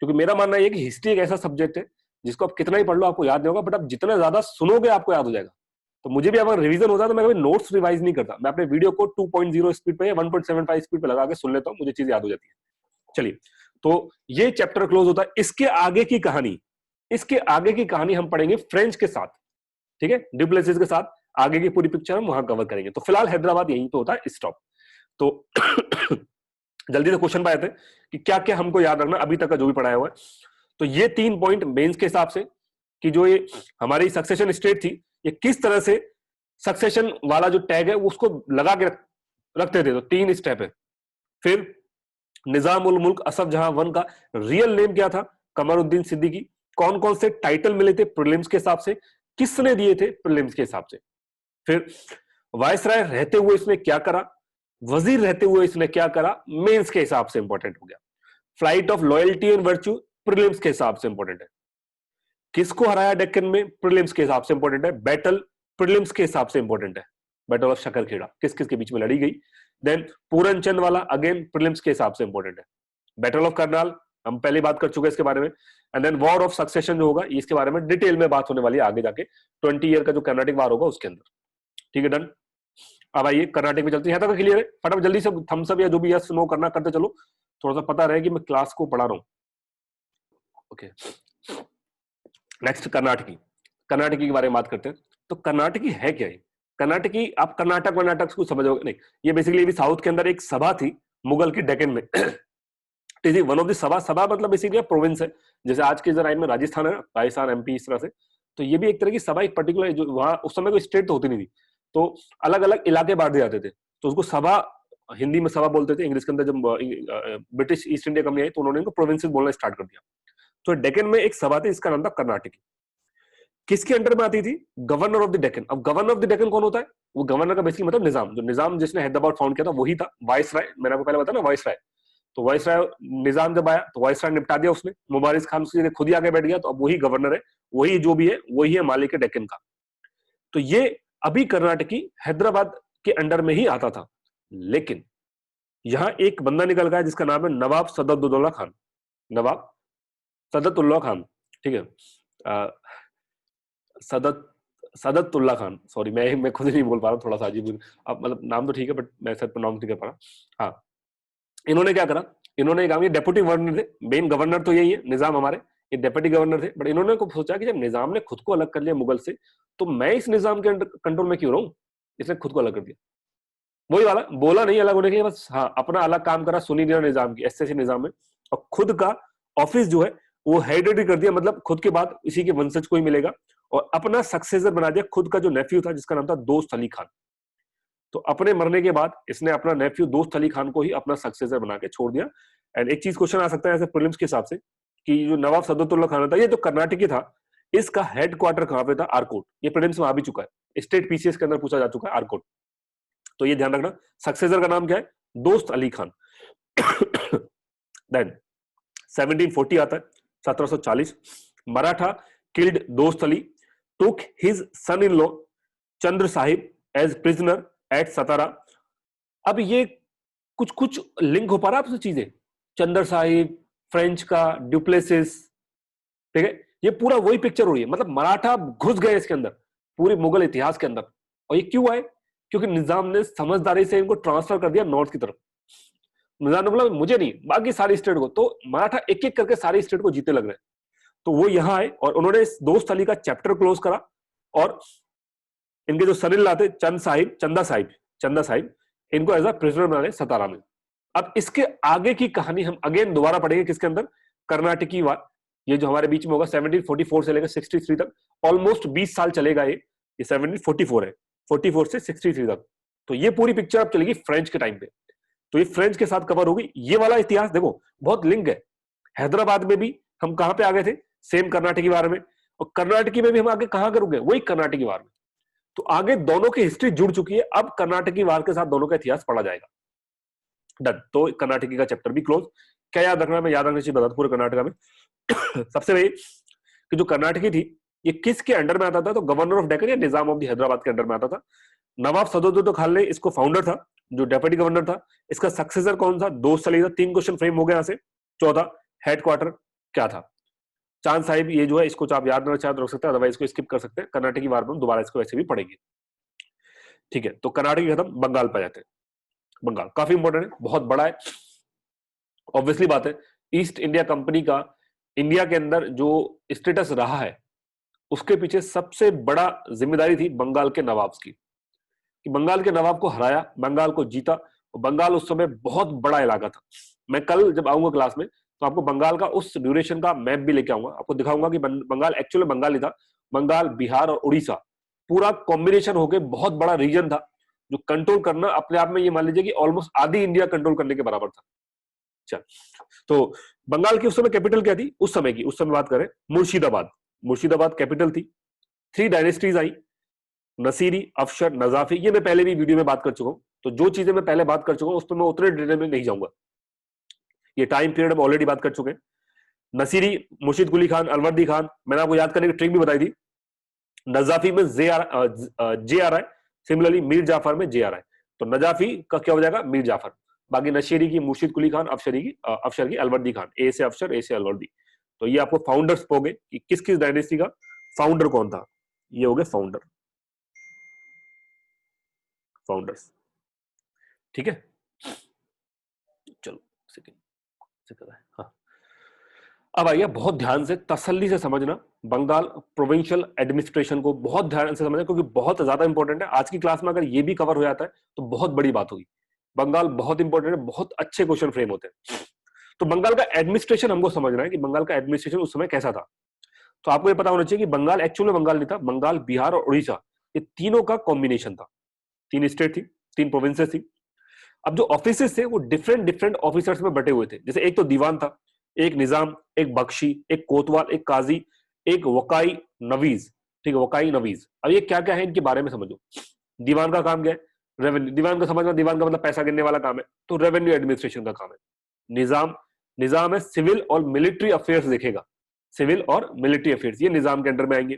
क्योंकि मेरा मानना है कि हिस्ट्री एक ऐसा सब्जेक्ट है जिसको आप कितना ही पढ़ लो आपको याद नहीं होगा, बट आप जितना ज्यादा सुनोगे आपको याद हो जाएगा। तो मुझे भी अगर रिवीजन होता है तो मैं कभी नोट्स रिवाइज नहीं करता, मैं अपने वीडियो को 2.0 स्पीड पे या 1.75 स्पीड पे लगा के सुन लेता हूँ, मुझे चीज याद हो जाती है। चलिए, तो ये चैप्टर क्लोज होता है। इसके आगे की कहानी, इसके आगे की कहानी हम पढ़ेंगे फ्रेंच के साथ, ठीक है, डुप्लेसिस के साथ। आगे की पूरी पिक्चर हम वहां कवर करेंगे। तो फिलहाल हैदराबाद यहीं पे होता है स्टॉप। तो जल्दी से क्वेश्चन पे आते हैं कि क्या क्या हमको याद रखना अभी तक का जो भी पढ़ाया हुआ है। तो ये 3 पॉइंट मेंस के हिसाब से कि जो ये हमारी सक्सेशन स्टेट थी, ये किस तरह से सक्सेशन वाला जो टैग है उसको लगा के रखते थे। तो 3 स्टेप है। फिर निजाम उल मुल्क असफ जहां वन का रियल नेम क्या था? कमरुद्दीन सिद्दीकी। कौन कौन से टाइटल मिले थे प्रीलिम्स के हिसाब से, किसने दिए थे प्रीलिम्स के हिसाब से। फिर वायसराय रहते हुए इसने क्या करा, वजीर रहते हुए इसने क्या करा, मेंस के हिसाब से इंपॉर्टेंट हो गया। Flight of loyalty and virtue prelims के हिसाब से इंपॉर्टेंट है। किसको हराया डेक्कन में, प्रीलिम्स के हिसाब से इंपॉर्टेंट है। बैटल प्रीलिम्स के हिसाब से इंपॉर्टेंट है। बैटल ऑफ शकरखेड़ा किस किस के बीच में लड़ी गई। देन पूरन चंद वाला अगेन प्रीलिम्स के हिसाब से इंपॉर्टेंट है। बैटल ऑफ करनाल हम पहले बात कर चुके हैं इसके बारे में। And then war of succession जो होगा इसके बारे में डिटेल में बात होने वाली है आगे जाके, 20 ईयर का जो कर्नाटिक वार होगा उसके अंदर। ठीक है, डन। अब आइए कर्नाटक में चलते हैं। यहाँ तक क्लियर है? फटाफट जल्दी से थम्स अप या जो भी यस नो करना करते चलो, थोड़ा सा पता रहे कि मैं क्लास को पढ़ा रहा हूँ। Okay, next Karnataki. कर्नाटकी के बारे में बात करते हैं। तो कर्नाटकी है क्या? कर्नाटकी आप कर्नाटक कर्नाटक को समझोगे नहीं, ये बेसिकली भी साउथ के अंदर एक सभा थी मुगल की डेक्कन में। वन ऑफ द सभा, सभा मतलब बेसिकली प्रोविंस है, जैसे आज के जरा में राजस्थान है, राजस्थान एमपी इस तरह से। तो ये भी एक तरह की सभा, एक पर्टिकुलर जो वहां उस समय कोई स्टेट तो होती नहीं थी, तो अलग अलग इलाके बांट दिए जाते थे, तो उसको सभा, हिंदी में सभा बोलते थे। इंग्लिश के अंदर जब ब्रिटिश ईस्ट इंडिया कंपनी आई तो उन्होंने इनको प्रोविंसेस बोलना स्टार्ट कर दिया। तो डेक्कन में एक सभा थी, इसका नाम था कर्नाटकी। किसके अंडर में आती थी? Governor of the Deccan. अब गवर्नर ऑफ द डेक्कन कौन होता है? वो गवर्नर का बेसिकली मतलब निजाम, जो निजाम जिसने हैदराबाद फाउंड किया था वही था वाइसराय। मैंने आपको पहले बताया ना वाइसराय। तो वाइसराय निजाम जब आया तो वाइसराय निपटा दिया उसने, मुबारिज खान उसकी जगह खुद ही आगे बैठ गया, तो अब वही गवर्नर है, वही जो भी है वही है मालिक है डेक्कन का। तो ये अभी कर्नाटकी हैदराबाद के अंडर में ही आता था, लेकिन यहां एक बंदा निकल गया जिसका नाम है नवाब सदतउल्ला खान। नवाब सदतउल्ला खान, ठीक है, सदत सदतउल्ला खान, सॉरी मैं खुद नहीं बोल पा रहा हूँ, थोड़ा सा अजीब, अब मतलब नाम तो ठीक है बट मैं सर प्रोनाउंस नहीं कर पा रहा। हाँ, इन्होंने क्या करा, इन्होंने काम, ये डेप्यूटी गवर्नर थे, मेन गवर्नर तो यही है निजाम हमारे, ये डेप्यूटी गवर्नर थे, बट इन्होंने को सोचा कि जब निजाम ने खुद को अलग कर लिया मुगल से, तो मैं इस निजाम के कंट्रोल में क्यों रहूं। इसने खुद को अलग कर दिया, वही वाला बोला नहीं अलग होने के लिए, बस हाँ अपना अलग काम करा, सुनी दिया निजाम की, ऐसे निजाम है। और खुद का ऑफिस जो है वो हेरिडिटरी कर दिया, मतलब खुद के बाद इसी के वंशज को ही मिलेगा, और अपना सक्सेसर बना दिया खुद का जो नेफ्यू था जिसका नाम था दोस्त अली खान। तो अपने मरने के बाद इसने अपना नेफ्यू दोस्त अली खान को ही अपना सक्सेसर बना के छोड़ दिया। एंड एक चीज क्वेश्चन आ सकता है ऐसे प्रीलिम्स के हिसाब से कि जो नवाब सदतउल्ला खान था, ये जो कर्नाटकी था, इसका हेडक्वार्टर कहां पे था? आरकोट। ये प्रीलिम्स में आ भी चुका है, स्टेट पीसीएस के अंदर पूछा जा चुका है, आरकोट। तो ये ध्यान रखना, सक्सेसर का नाम क्या है? दोस्त अली खान। देन 1740 आता है, 1740, Maratha killed Dost Ali, took his son in law Chandra Sahib as prisoner at Satara. अब ये कुछ कुछ लिंक हो पा रहा है आपसे चीजें, चंद्र साहिब, फ्रेंच का, ड्यूप्लेसिस, ठीक है, ये पूरा वही पिक्चर हो रही है, मतलब मराठा घुस गए इसके अंदर, पूरे मुगल इतिहास के अंदर। और ये क्यों आए? क्योंकि निजाम ने समझदारी से इनको ट्रांसफर कर दिया नॉर्थ की तरफ। निजाम ने बोला मुझे नहीं, बाकी सारी स्टेट को। तो मराठा एक एक करके सारी स्टेट को जीते लग रहे हैं। तो वो यहां आए और उन्होंने इस दोस्त अली का चैप्टर क्लोज करा, और इनके जो सनिल लाते चंदा साहिब इनको एज अ प्रिजनर बनाने सतारा में। अब इसके आगे की कहानी हम अगेन दोबारा पढ़ेंगे किसके अंदर? कर्नाटकी वार। ये जो हमारे बीच में होगा 1744 से लेकर 63 तक, ऑलमोस्ट 20 साल चलेगा ये 1744 है, 44 से 63 तक। तो ये पूरी पिक्चर अब चलेगी फ्रेंच के टाइम पे। तो ये फ्रेंच के साथ कवर होगी। ये वाला इतिहास देखो बहुत लिंक है। हैदराबाद में भी हम कहां पे आ गए थे? सेम कर्नाटकी वार में। और कर्नाटकी में भी हम आगे कहां रुक गए? वही कर्नाटकी वार में। तो आगे दोनों की हिस्ट्री जुड़ चुकी है, अब कर्नाटकी वार के साथ दोनों का इतिहास पढ़ा जाएगा। डन। तो कर्नाटकी का चैप्टर भी क्लोज। क्या याद रखना है? मैं याद रखने चाहिए बता पूरे कर्नाटका में। सबसे पहले कि जो कर्नाटकी थी ये किसके अंडर में आता था? तो गवर्नर ऑफ डेक्कन या निजाम ऑफ द हैदराबाद के अंडर में आता था। नवाब सदरुद्दौला खान ने इसको फाउंडर था, जो डेप्यूटी गवर्नर था। इसका सक्सेसर कौन था? दोस्त अली था। 3 क्वेश्चन फ्रेम हो गए यहां से। चौथा, हेडक्वार्टर क्या था? चांद साहिब, ये जो है इसको आप याद रखना चाहे तो रख सकते हैं, अदरवाइज इसको स्किप कर सकते हैं। कर्नाटकी वार में दोबारा इसको वैसे भी पढ़ेंगे। ठीक है, तो कर्नाटक खत्म, बंगाल पर जाते हैं। बंगाल काफी इंपॉर्टेंट है, बहुत बड़ा है। ऑब्वियसली बात है, ईस्ट इंडिया कंपनी का इंडिया के अंदर जो स्टेटस रहा है, उसके पीछे सबसे बड़ा जिम्मेदारी थी बंगाल के नवाब की, कि बंगाल के नवाब को हराया, बंगाल को जीता। और बंगाल उस समय बहुत बड़ा इलाका था। मैं कल जब आऊंगा क्लास में तो आपको बंगाल का उस ड्यूरेशन का मैप भी लेके आऊंगा, आपको दिखाऊंगा कि बंगाल एक्चुअली बंगाल नहीं था, बंगाल, बिहार और उड़ीसा पूरा कॉम्बिनेशन होकर बहुत बड़ा रीजन था, जो कंट्रोल करना अपने आप में ये मान लीजिए कि ऑलमोस्ट आधी इंडिया कंट्रोल करने के बराबर था। चल, तो बंगाल की उस समय कैपिटल क्या थी? उस समय की, उस समय बात करें, मुर्शिदाबाद। मुर्शिदाबाद कैपिटल थी। 3 डायनेस्टीज आई, नसीरी, अफशर, नजाफी। ये मैं पहले भी वीडियो में बात कर चुका हूं, तो जो चीजें मैं पहले बात कर चुका हूं उस पर मैं उतने डिटेल में नहीं जाऊंगा। ये टाइम पीरियड में ऑलरेडी बात कर चुके हैं। नसीरी, मुर्शिद कुली खान, अलवर्दी खान, मैंने आपको याद करने की ट्रिक भी बताई थी। नजाफी में जे आ रहा है, सिमिलरली मीर जाफर में जे आ रहा है, तो नजाफी का क्या हो जाएगा? मीर जाफर। बाकी नशीरी की मुर्शिद कुली खान, अफशर की अलवर्दी खान, ए से अफशर, ए से अलवर्दी। तो ये आपको फाउंडर्स हो गए कि किस किस डायनेस्टी का फाउंडर कौन था। ये हो गए फाउंडर, फाउंडर्स। ठीक है, चलो सेकंड से कर रहा है। हाँ, अब आइए बहुत ध्यान से, तसल्ली से समझना बंगाल प्रोविंशियल एडमिनिस्ट्रेशन को, बहुत ध्यान से समझना, क्योंकि बहुत ज्यादा इंपॉर्टेंट है। आज की क्लास में अगर ये भी कवर हो जाता है तो बहुत बड़ी बात होगी। बंगाल बहुत इंपॉर्टेंट है, बहुत अच्छे क्वेश्चन फ्रेम होते हैं। तो बंगाल का एडमिनिस्ट्रेशन हमको समझना है कि बंगाल का एडमिनिस्ट्रेशन उस समय कैसा था। तो आपको ये पता होना चाहिए कि बंगाल एक्चुअली बंगाल नहीं था, बंगाल, बिहार और उड़ीसा, ये तीनों का कॉम्बिनेशन था। 3 स्टेट थी, 3 प्रोविंसेस थी। अब जो ऑफिसेस थे वो डिफरेंट डिफरेंट ऑफिसर्स में बटे हुए थे। जैसे एक तो दीवान था, एक निजाम, एक बख्शी, एक कोतवाल, एक काजी, एक वकाई नवीज। ठीक है, वकाई नवीज। अब ये क्या क्या है इनके बारे में समझो। दीवान का काम क्या है? रेवेन्यू। दीवान का समझना, दीवान का मतलब पैसा गिनने वाला काम है, तो रेवेन्यू एडमिनिस्ट्रेशन का काम है। निजाम, निजाम है सिविल और मिलिट्री अफेयर्स देखेगा, सिविल और मिलिट्री अफेयर्स, ये निजाम के अंडर में आएंगे।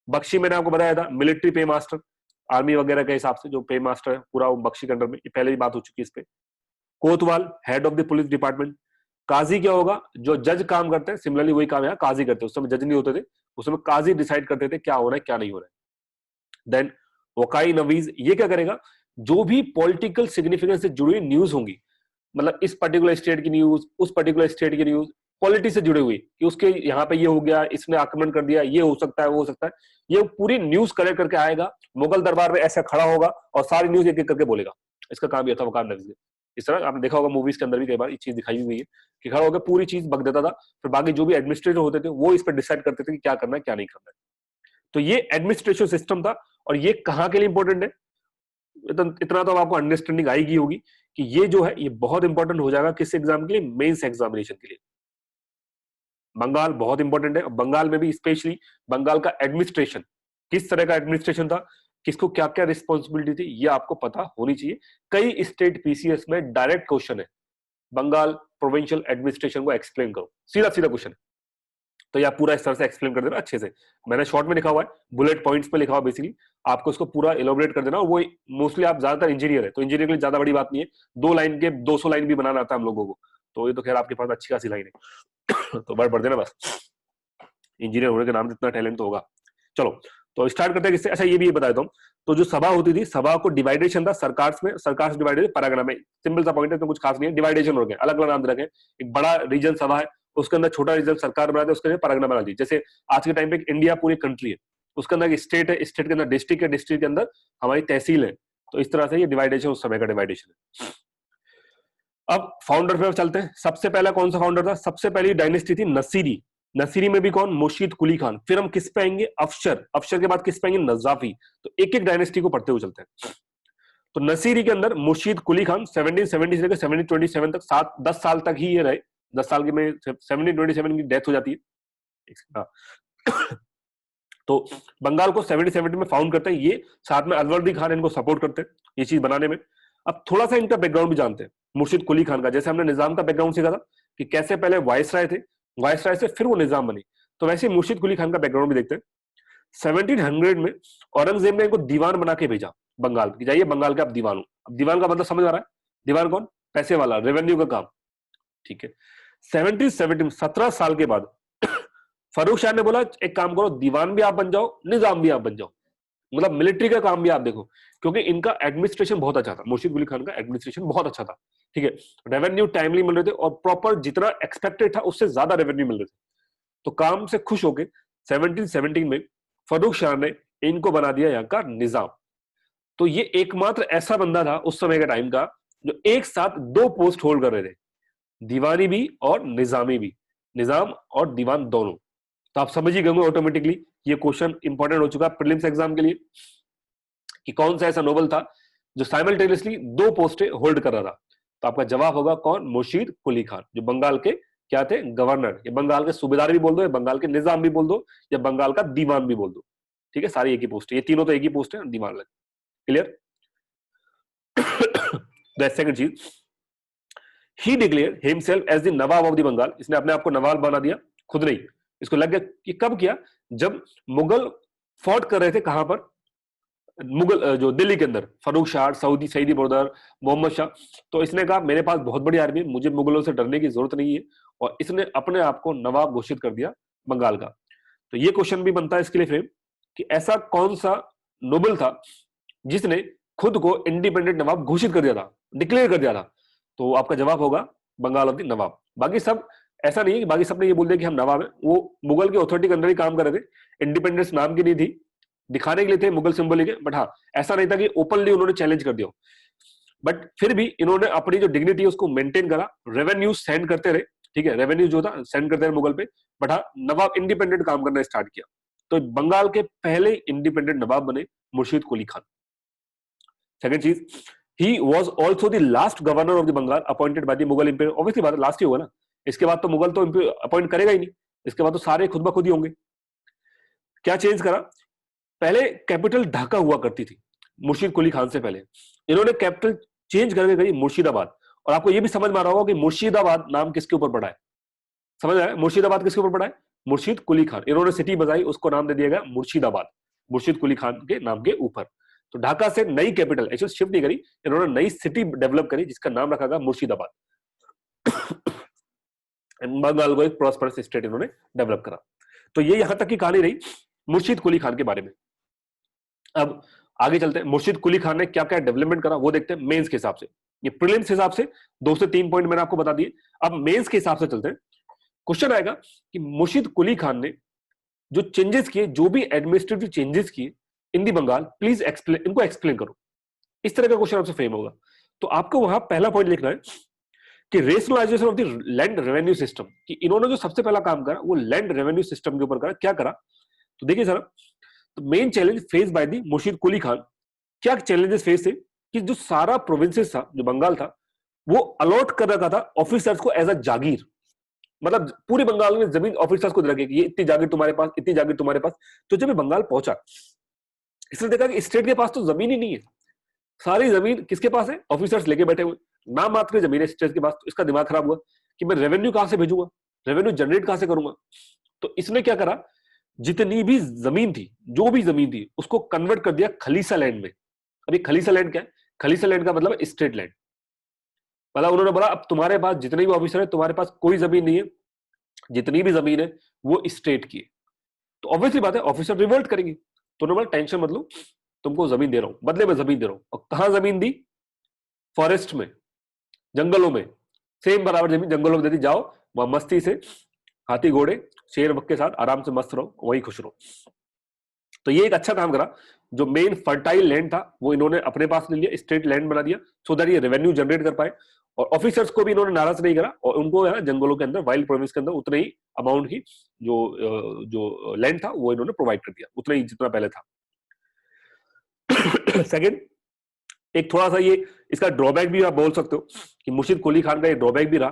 बख्शी मैंने आपको बताया था, मिलिट्री पे मास्टर, आर्मी वगैरह के हिसाब से जो पे मास्टर है पूरा वो बख्शी के अंडर में, ये पहले ही बात हो चुकी है इस पे। Kotwal, head of the police department. काजी क्या होगा? जो जज काम करते हैं, सिमिलरली वही काम यहाँ काजी करते हैं। उस समय जज नहीं होते थे, उस समय काजी डिसाइड करते थे क्या हो रहा है क्या नहीं हो रहा है। देन वकाई नवीज, ये क्या करेगा? जो भी पॉलिटिकल सिग्निफिकेंस से जुड़ी न्यूज होंगी, मतलब इस पर्टिकुलर स्टेट की न्यूज, उस पर्टिकुलर स्टेट की न्यूज, पॉलिटिक्स से जुड़े हुए कि उसके यहाँ पे ये हो गया, इसने आक्रमण कर दिया, ये हो सकता है, वो हो सकता है, ये पूरी न्यूज कलेक्ट करके आएगा, मुगल दरबार में ऐसा खड़ा होगा और सारी न्यूज एक एक करके बोलेगा। इसका काम ये था वकार नवीज। इस तरह आपने देखा होगा मूवीज के अंदर भी कई बार ये चीज दिखाई हुई है कि खड़ा होकर पूरी चीज बक देता था, फिर बाकी जो भी एडमिनिस्ट्रेटर होते थे वो इस पर डिसाइड करते थे कि क्या करना है क्या नहीं करना है। तो ये एडमिनिस्ट्रेशन सिस्टम था। और ये कहाँ के लिए इंपॉर्टेंट है, इतना तो आपको अंडरस्टैंडिंग आएगी होगी कि ये जो है ये बहुत इंपॉर्टेंट हो जाएगा किस एग्जाम के लिए? मेंस एग्जामिनेशन के लिए। बंगाल बहुत इंपॉर्टेंट है। बंगाल में भी स्पेशली बंगाल का एडमिनिस्ट्रेशन, किस तरह का एडमिनिस्ट्रेशन था, किसको क्या क्या रिस्पॉन्सिबिलिटी थी, ये आपको पता होनी चाहिए। कई स्टेट पीसीएस में डायरेक्ट क्वेश्चन है, बंगाल प्रोविंशियल एडमिनिस्ट्रेशन को एक्सप्लेन करो, सीधा सीधा क्वेश्चन है। तो यह पूरा इस तरह से एक्सप्लेन कर देना अच्छे से। मैंने शॉर्ट में लिखा हुआ है, बुलेट पॉइंट्स पे लिखा हुआ, बेसिकली आपको इसको पूरा एलोबरेट कर देना। और वो मोस्टली आप ज्यादातर इंजीनियर है तो इंजीनियर के लिए ज्यादा बड़ी बात नहीं है, 2 लाइन के 200 लाइन भी बनाना आता है हम लोगों को, तो ये तो खैर आपके पास अच्छी खासी लाइन है तो बढ़ देना बस, इंजीनियर होने के नाम इतना टैलेंट तो होगा। चलो तो स्टार्ट करते हैं किससे। अच्छा ये भी बता देता हूँ, तो जो सभा होती थी, सभा को डिवाइडेशन था सरकार में, सरकार से डिवाइडेड परगना में। सिंपल सा पॉइंट है, तो कुछ खास नहीं है, डिवाइडेशन हो गया, अलग अलग नाम दे रखे। एक बड़ा रीजन सभा है, उसके अंदर छोटा रीजन सरकार बना दे, उसके अंदर परगना बना दी। जैसे आज के टाइम पे इंडिया पूरी कंट्री है, उसके अंदर एक स्टेट है, स्टेट के अंदर डिस्ट्रिक्ट है, डिस्ट्रिक्ट के अंदर हमारी तहसील है। तो इस तरह से ये डिवाइडेशन उस समय का डिवाइडेशन है। अब फाउंडर पे चलते हैं। सबसे पहला कौन सा फाउंडर था? सबसे पहली डायनेस्टी थी नसीरी। नसीरी में भी कौन? मुर्शीद कुली खान। फिर हम किस पे आएंगे? अफशर। अफशर के बाद किस पे आएंगे? नजाफी। तो एक एक डायनेस्टी को पढ़ते हुए चलते हैं। तो नसीरी के अंदर मुर्शीद कुली खान 1770 से लेकर 1727 तक, 10 साल तक ही ये रहे। 10 साल के में 1727 की डेथ हो जाती है। तो बंगाल को 1770 में फाउंड करते हैं ये, साथ में अलवर्दी खान इनको सपोर्ट करते हैं ये चीज बनाने में। अब थोड़ा सा इनका बैकग्राउंड भी जानते हैं मुर्शीद कुली खान का। जैसे हमने निजाम का बैकग्राउंड सीखा था कि कैसे पहले वायसराय थे, वायसराय से फिर वो निजाम बने, तो वैसे मुर्शीद कुली खान का बैकग्राउंड भी देखते हैं। 1700 में औरंगजेब ने इनको दीवान बना के भेजा बंगाल, जाइए बंगाल के आप दीवान हो। अब दीवान का मतलब समझ आ रहा है, दीवान कौन, पैसे वाला, रेवेन्यू का काम, ठीक है। 1770 17 साल के बाद फर्रुख शाह ने बोला एक काम करो, दीवान भी आप बन जाओ, निजाम भी आप बन जाओ, मतलब मिलिट्री का काम भी आप देखो, क्योंकि इनका एडमिनिस्ट्रेशन बहुत अच्छा था, मुर्शीद कुली खान का एडमिनिस्ट्रेशन बहुत अच्छा था, ठीक है। रेवेन्यू टाइमली मिल रहे थे और प्रॉपर जितना एक्सपेक्टेड था उससे ज्यादा रेवेन्यू मिल रहे थे, तो काम से खुश होके 1717 में फर्रुख शाह ने इनको बना दिया यहाँ का निजाम। तो ये एकमात्र ऐसा बंदा था उस समय के टाइम का जो एक साथ दो पोस्ट होल्ड कर रहे थे, दीवानी भी और निजामी भी, निजाम और दीवान दोनों। तो आप समझ ही गए ऑटोमेटिकली ये क्वेश्चन इंपॉर्टेंट हो चुका है प्रीलिम्स एग्जाम के लिए, कि कौन सा ऐसा नोबल था जो साइमल्टेनियसली दो पोस्टें होल्ड कर रहा था। तो आपका जवाब होगा कौन, मुर्शीद कुली खान, जो बंगाल के क्या थे, गवर्नर, या बंगाल के सूबेदार भी बोल दो, या बंगाल के निजाम भी बोल दो, या बंगाल का दीवान भी बोल दो, ठीक है, सारी एक ही पोस्ट है, ये तीनों तो एक ही पोस्ट है, दीवान लग, क्लियर। द सेकंड चीज, he declare himself as the nawab of the Bengal, इसने अपने आप को नवाब बना दिया, खुद नहीं, इसको लग गया कि कब किया, जब मुगल फॉट कर रहे थे, कहां पर, मुगल जो दिल्ली के अंदर, फर्रुख शाह, सऊदी सईदी बरदर, मोहम्मद शाह, तो इसने कहा मेरे पास बहुत बड़ी आर्मी है, मुझे मुगलों से डरने की जरूरत नहीं है, और इसने अपने आप को नवाब घोषित कर दिया बंगाल का। तो ये क्वेश्चन भी बनता है इसके लिए फ्रेम, कि ऐसा कौन सा नोबल था जिसने खुद को इंडिपेंडेंट नवाब घोषित कर दिया था, डिक्लेयर कर दिया था। तो आपका जवाब होगा बंगाल ऑफ द नवाब। बाकी सब ऐसा नहीं है कि बाकी सबने ये बोल दिया कि हम नवाब हैं, वो मुगल की अथॉरिटी के अंदर ही काम कर रहे थे, इंडिपेंडेंस नाम की नहीं थी, दिखाने के लिए थे मुगल सिंबल के, बट हाँ ऐसा नहीं था कि ओपनली उन्होंने चैलेंज कर दिया। बट फिर भी इन्होंने अपनी जो डिग्निटी है उसको मेंटेन करा, रेवेन्यू सेंड करते रहे, ठीक है, रेवेन्यू जो था सेंड करते रहे मुगल पे, बट हाँ नवाब इंडिपेंडेंट काम करना स्टार्ट किया। तो बंगाल के पहले इंडिपेंडेंट नवाब बने मुर्शीद कुली खान। सेकंड चीज, he was also the last governor of the Bengal appointed by the Mughal empire. Obviously बात है लास्ट ही होगा ना, इसके बाद तो मुगल तो अपॉइंट करेगा ही नहीं, इसके बाद तो सारे खुद ब खुद ही होंगे। क्या चेंज करा, पहले कैपिटल ढाका हुआ करती थी मुर्शीद कुली खान से पहले, इन्होंने कैपिटल चेंज करके करी मुर्शिदाबाद। और आपको यह भी समझ में आ रहा होगा कि मुर्शिदाबाद नाम किसके ऊपर पड़ा है, समझ आया, मुर्शिदाबाद किसके ऊपर पड़ा है, मुर्शीद कुली खान, इन्होंने सिटी बजाई उसको नाम दे दिया गया मुर्शिदाबाद, मुर्शीद कुली खान के नाम के ऊपर। तो ढाका से नई कैपिटल एक्चुअली शिफ्ट नहीं करी, इन्होंने नई सिटी डेवलप करी जिसका नाम रखा गया मुर्शिदाबाद। बंगाल को एक प्रॉस्परस स्टेट इन्होंने डेवलप करा। तो ये यहां तक की कहानी रही मुर्शीद कुली खान के बारे में। अब आगे चलते हैं, मुर्शीद कुली खान ने क्या क्या डेवलपमेंट करा वो देखते हैं मेंस के हिसाब से। ये प्रीलिम्स के हिसाब से 2 से 3 पॉइंट मैंने आपको बता दिए, अब मेंस के हिसाब से चलते हैं। क्वेश्चन आएगा कि मुर्शीद कुली खान ने जो चेंजेस किए, जो भी एडमिनिस्ट्रेटिव चेंजेस किए इन दी बंगाल, प्लीज एक्सप्लेन, इनको एक्सप्लेन करो, इस तरह का क्वेश्चन आपसे फ्रेम होगा। तो आपको वहां पहला पॉइंट लिखना है कि rationalisation of the land revenue system, कि इन्होंने जो सबसे पहला काम करा वो लैंड रेवेन्यू सिस्टम के ऊपर करा। क्या करा, तो देखिए सर, तो main challenge face by the Murshid Quli Khan, क्या चैलेंजेस फेस थे, कि जो सारा प्रोविंसेस था, जो बंगाल था, वो अलॉट कर रखा था ऑफिसर्स को एज अ जागीर, मतलब पूरे बंगाल में जमीन ऑफिसर्स को दे रखी, ये इतनी जागीर तुम्हारे पास, इतनी जागीर तुम्हारे पास। तो जब ये बंगाल पहुंचा, इसने देखा कि स्टेट के पास तो जमीन ही नहीं है, सारी जमीन किसके पास है, ऑफिसर्स लेके बैठे हुए, नाम मात्र की जमीन है स्टेट के पास। तो इसका दिमाग खराब हुआ कि मैं रेवेन्यू कहां से भेजूंगा, रेवेन्यू जनरेट कहां से करूंगा। तो इसने क्या करा, जितनी भी जमीन थी, जो भी जमीन थी, उसको कन्वर्ट कर दिया खलीसा लैंड में। अभी खलीसा लैंड क्या है, खलीसा लैंड का मतलब स्टेट लैंड, मतलब उन्होंने बोला अब तुम्हारे पास जितने भी ऑफिसर है, तुम्हारे पास कोई जमीन नहीं है, जितनी भी जमीन है वो स्टेट की है। तो ऑब्वियसली बात है ऑफिसर रिवोल्ट करेंगे, तो उन्होंने बोला टेंशन मत लो, तुमको जमीन दे रहा हूं, बदले में जमीन दे रहा हूं। और कहां जमीन दी, फॉरेस्ट में, जंगलों में, सेम बराबर जमीन जंगलों में दे दी, जाओ वहां मस्ती से हाथी घोड़े शेर बक के साथ आराम से मस्त रहो, वही खुश रहो। तो ये एक अच्छा काम करा, जो मेन फर्टाइल लैंड था वो इन्होंने अपने पास ले लिया, स्टेट लैंड बना दिया, सो दैट ये रेवेन्यू जनरेट कर पाए। और ऑफिसर्स को भी इन्होंने नाराज नहीं करा, और उनको है जंगलों के अंदर, वाइल्ड प्रोविंस के अंदर उतने ही अमाउंट की जो लैंड था वो इन्होंने प्रोवाइड कर दिया, उतना ही जितना पहले था। सेकंड, एक थोड़ा सा ये इसका ड्रॉबैक भी आप बोल सकते हो कि मुर्शीद कुली खान का ये ड्रॉबैक भी रहा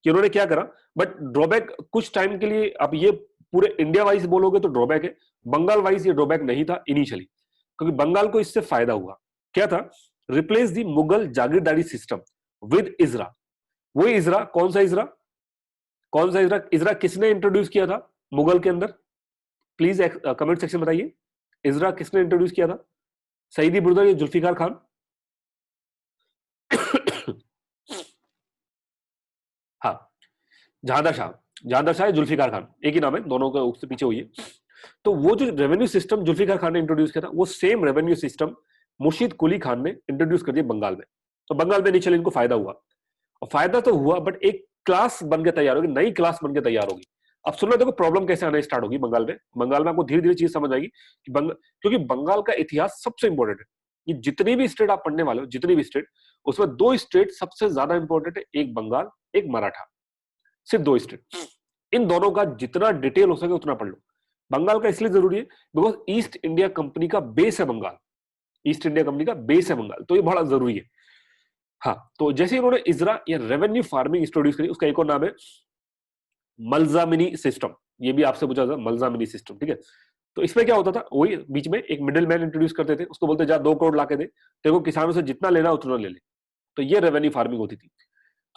कि उन्होंने क्या करा, बट ड्रॉबैक कुछ टाइम के लिए, आप ये पूरे इंडिया वाइज बोलोगे तो ड्रॉबैक है, बंगाल वाइज ये ड्रॉबैक नहीं था इनिशियली, क्योंकि बंगाल को इससे फायदा हुआ। क्या था, replace the Mughal jagirdari system with ijara. वही इजरा, कौन सा इजरा, कौन सा इजरा, इजरा किसने इंट्रोड्यूस किया था मुगल के अंदर, प्लीज कमेंट सेक्शन बताइए, इजरा किसने इंट्रोड्यूस किया था? सईदी बुरदर या जुल्फिकार खान? हाँ, जहांदार शाह या जुल्फिकार खान, एक ही नाम है, दोनों का उससे पीछे हुई है। तो वो जो रेवेन्यू सिस्टम जुल्फिकार खान ने इंट्रोड्यूस किया था, वो same revenue system Murshid Quli Khan ने इंट्रोड्यूस कर दिया बंगाल में। तो बंगाल में इनिशियली इनको फायदा हुआ, और फायदा तो हुआ, बट एक क्लास बन के तैयार होगी, नई क्लास बन के तैयार होगी। अब सुनना, देखो प्रॉब्लम कैसे आने स्टार्ट होगी बंगाल में। बंगाल में आपको धीरे धीरे चीज समझ आएगी कि क्योंकि बंगाल का इतिहास सबसे इंपॉर्टेंट है। ये जितनी भी स्टेट आप पढ़ने वाले हो, जितनी भी स्टेट, उसमें दो स्टेट सबसे ज्यादा इंपॉर्टेंट है, एक बंगाल, एक मराठा। सिर्फ दो स्टेट, इन दोनों का जितना डिटेल हो सके उतना पढ़ लो। बंगाल का इसलिए जरूरी है बिकॉज ईस्ट इंडिया कंपनी का बेस है बंगाल, ईस्ट इंडिया कंपनी का बेस है बंगाल, तो ये बड़ा जरूरी है। हाँ, तो जैसे इन्होंने इजरा या रेवेन्यू फार्मिंग इंट्रोड्यूस करी, उसका एक और नाम है मल्जामिनी सिस्टम। ये भी आपसे पूछा था, मल्जामिनी सिस्टम, ठीक है। तो इसमें क्या होता था, वही बीच में एक मिडिल मैन इंट्रोड्यूस करते थे, उसको बोलते जा 2 करोड़ ला के दे, तेरे को किसानों से जितना लेना उतना ले ले। तो ये रेवेन्यू फार्मिंग होती थी।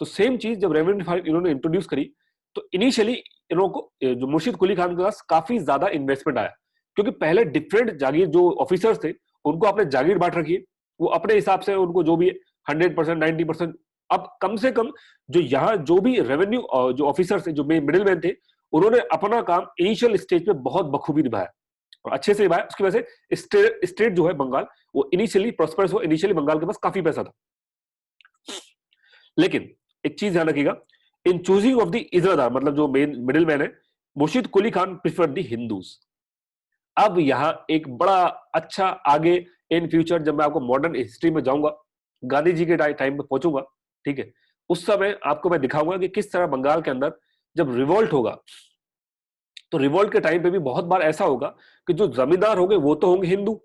तो सेम चीज जब रेवेन्यू फार्मिंग इन्होंने इंट्रोड्यूस करी, तो इनिशियली इन लोगों को, जो मुर्शीद कुली खान के पास काफी ज्यादा इन्वेस्टमेंट आया, क्योंकि पहले डिफरेंट जागीर जो ऑफिसर्स थे उनको आपने जागीर बांट रखी है, वो अपने हिसाब से उनको जो भी 100%, 90%। अब कम से कम जो यहाँ जो भी रेवेन्यू जो ऑफिसर्स थे, जो मिडिल मैन थे, उन्होंने अपना काम इनिशियल स्टेज पे बहुत बखूबी निभाया और अच्छे से निभाया। उसकी वजह से स्टेट जो है बंगाल, वो इनिशियली प्रॉस्पेरस हुआ। इनिशियली बंगाल के पास काफी पैसा था। लेकिन एक चीज ध्यान रखिएगा, इन चूजिंग ऑफ द इजरादार, मतलब जो मेन मिडिल मैन है, Murshid Quli Khan prefer the Hindus. अब यहां एक बड़ा अच्छा आगे इन फ्यूचर, जब मैं आपको मॉडर्न हिस्ट्री में जाऊंगा, गांधी जी के टाइम पे पहुंचूंगा, ठीक है, उस समय आपको मैं दिखाऊंगा कि किस तरह बंगाल के अंदर जब रिवोल्ट होगा, तो रिवोल्ट के टाइम पे भी बहुत बार ऐसा होगा कि जो जमींदार होंगे वो तो होंगे हिंदू,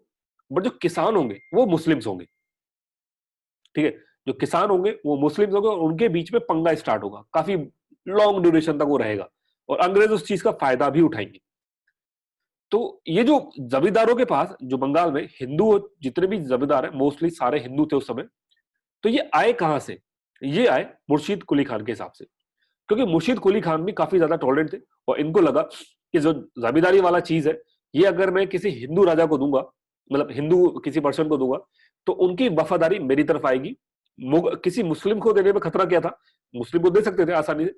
बट जो किसान होंगे वो मुस्लिम्स होंगे, ठीक है। जो किसान होंगे वो मुस्लिम्स होंगे, और उनके बीच में पंगा स्टार्ट होगा, काफी लॉन्ग ड्यूरेशन तक वो रहेगा, और अंग्रेज उस चीज का फायदा भी उठाएंगे। तो ये जो जमींदारों के पास, जो बंगाल में हिंदू जितने भी जमींदार है, मोस्टली सारे हिंदू थे उस समय। तो ये आए कहां से? ये आए मुर्शीद कुली खान के हिसाब से, क्योंकि मुर्शीद कुली खान भी काफी ज्यादा टॉलरेंट थे, और इनको लगा कि जो जमींदारी वाला चीज है, ये अगर मैं किसी हिंदू राजा को दूंगा, मतलब हिंदू किसी पर्सन को दूंगा, तो उनकी वफादारी मेरी तरफ आएगी। किसी मुस्लिम को देने में खतरा क्या था? मुस्लिम को दे सकते थे आसानी से।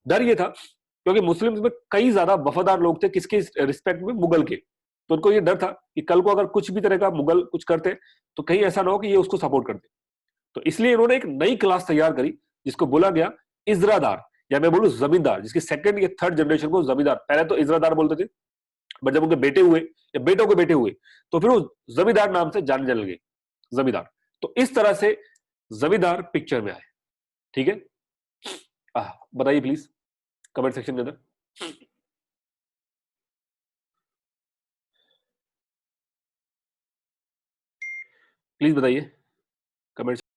डर ये था क्योंकि मुस्लिम में कई ज्यादा वफादार लोग थे, किसके रिस्पेक्ट में? मुगल के। तो उनको ये डर था कि कल को अगर कुछ भी तरह का मुगल कुछ करते, तो कहीं ऐसा ना हो कि ये उसको सपोर्ट करते। तो इसलिए इन्होंने एक नई क्लास तैयार करी, जिसको बोला गया इजरादार, या मैं बोलूं जमींदार, जिसकी सेकंड या थर्ड जनरेशन को जमींदार। पहले तो इजरादार बोलते थे, बट जब उनके बेटे हुए या बेटों के बेटे हुए, तो फिर वो जमींदार नाम से जाने लगे, जमींदार। तो इस तरह से जमींदार पिक्चर में आए, ठीक है। बताइए प्लीज कमेंट सेक्शन के अंदर, प्लीज बताइए।